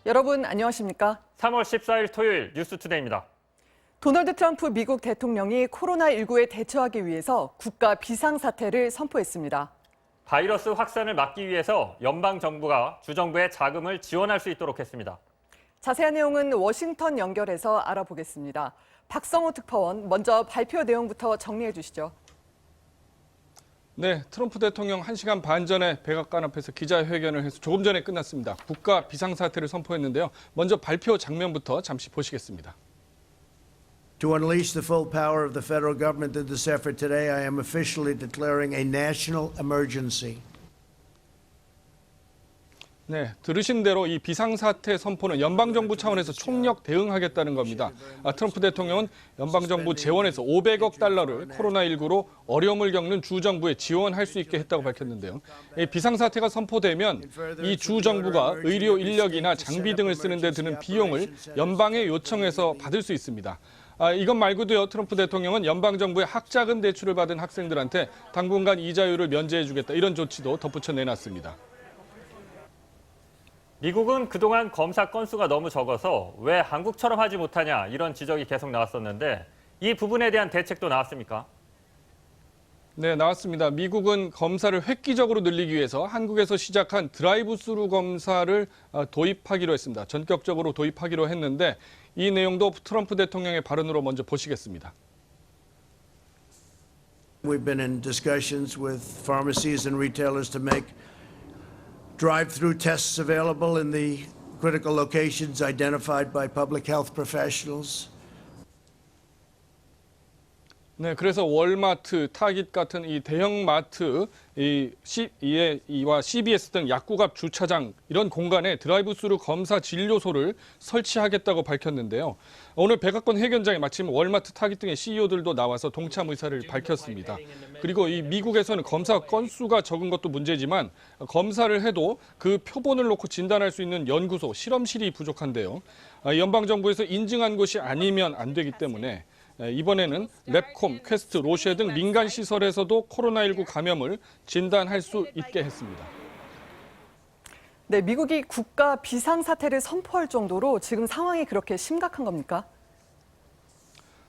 여러분 안녕하십니까? 3월 14일 토요일 뉴스투데이입니다. 도널드 트럼프 미국 대통령이 코로나19에 대처하기 위해서 국가 비상사태를 선포했습니다. 바이러스 확산을 막기 위해서 연방정부가 주정부에 자금을 지원할 수 있도록 했습니다. 자세한 내용은 워싱턴 연결해서 알아보겠습니다. 박성호 특파원, 먼저 발표 내용부터 정리해 주시죠. 네, 트럼프 대통령 1시간 반 전에 백악관 앞에서 기자회견을 해서 조금 전에 끝났습니다. 국가 비상사태를 선포했는데요. 먼저 발표 장면부터 잠시 보시겠습니다. To unleash the full power of the federal government in this effort today, I am officially declaring a national emergency. 네, 들으신 대로 이 비상사태 선포는 연방정부 차원에서 총력 대응하겠다는 겁니다. 트럼프 대통령은 연방정부 재원에서 500억 달러를 코로나19로 어려움을 겪는 주정부에 지원할 수 있게 했다고 밝혔는데요. 이 비상사태가 선포되면 이 주정부가 의료 인력이나 장비 등을 쓰는 데 드는 비용을 연방에 요청해서 받을 수 있습니다. 이것 말고도요, 트럼프 대통령은 연방정부의 학자금 대출을 받은 학생들한테 당분간 이자율을 면제해주겠다, 이런 조치도 덧붙여 내놨습니다. 미국은 그동안 검사 건수가 너무 적어서 왜 한국처럼 하지 못하냐 이런 지적이 계속 나왔었는데 이 부분에 대한 대책도 나왔습니까? 네, 나왔습니다. 미국은 검사를 획기적으로 늘리기 위해서 한국에서 시작한 드라이브 스루 검사를 도입하기로 했습니다. 전격적으로 도입하기로 했는데 이 내용도 트럼프 대통령의 발언으로 먼저 보시겠습니다. We've been in discussions with pharmacies and retailers to make drive-through tests available in the critical locations identified by public health professionals. 네, 그래서 월마트, 타깃 같은 이 대형 마트, 이와 CVS 등 약국앞 주차장 이런 공간에 드라이브스루 검사 진료소를 설치하겠다고 밝혔는데요. 오늘 백악관 회견장에 마침 월마트, 타깃 등의 CEO들도 나와서 동참 의사를 밝혔습니다. 그리고 이 미국에서는 검사 건수가 적은 것도 문제지만 검사를 해도 그 표본을 놓고 진단할 수 있는 연구소, 실험실이 부족한데요. 연방정부에서 인증한 곳이 아니면 안 되기 때문에 이번에는 랩콤, 퀘스트, 로쉐 등 민간 시설에서도 코로나19 감염을 진단할 수 있게 했습니다. 네, 미국이 국가 비상사태를 선포할 정도로 지금 상황이 그렇게 심각한 겁니까?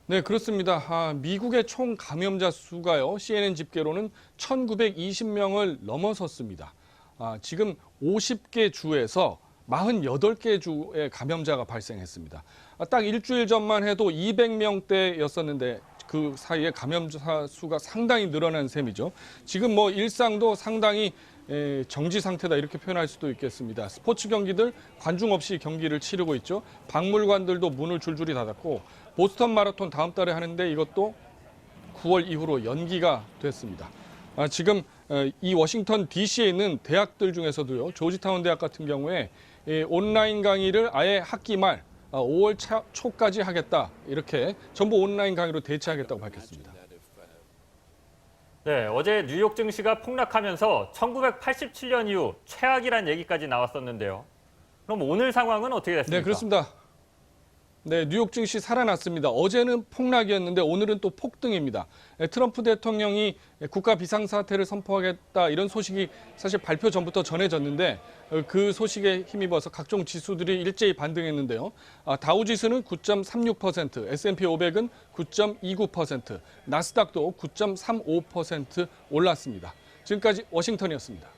네, 그렇습니다. 미국의 총 감염자 수가요, CNN 집계로는 1,920명을 넘어섰습니다. 지금 50개 주에서 48개 주의 감염자가 발생했습니다. 딱 일주일 전만 해도 200명대였었는데 그 사이에 감염자 수가 상당히 늘어난 셈이죠. 지금 일상도 상당히 정지 상태다 이렇게 표현할 수도 있겠습니다. 스포츠 경기들 관중 없이 경기를 치르고 있죠. 박물관들도 문을 줄줄이 닫았고 보스턴 마라톤 다음 달에 하는데 이것도 9월 이후로 연기가 됐습니다. 지금 이 워싱턴 DC에 있는 대학들 중에서도요, 조지타운 대학 같은 경우에 온라인 강의를 아예 학기 말 5월 초까지 하겠다, 이렇게 전부 온라인 강의로 대체하겠다고 밝혔습니다. 네, 어제 뉴욕 증시가 폭락하면서 1987년 이후 최악이란 얘기까지 나왔었는데요. 그럼 오늘 상황은 어떻게 됐습니까? 네, 그렇습니다. 네, 뉴욕 증시 살아났습니다. 어제는 폭락이었는데 오늘은 또 폭등입니다. 트럼프 대통령이 국가 비상사태를 선포하겠다 이런 소식이 사실 발표 전부터 전해졌는데 그 소식에 힘입어서 각종 지수들이 일제히 반등했는데요. 다우지수는 9.36%, S&P 500은 9.29%, 나스닥도 9.35% 올랐습니다. 지금까지 워싱턴이었습니다.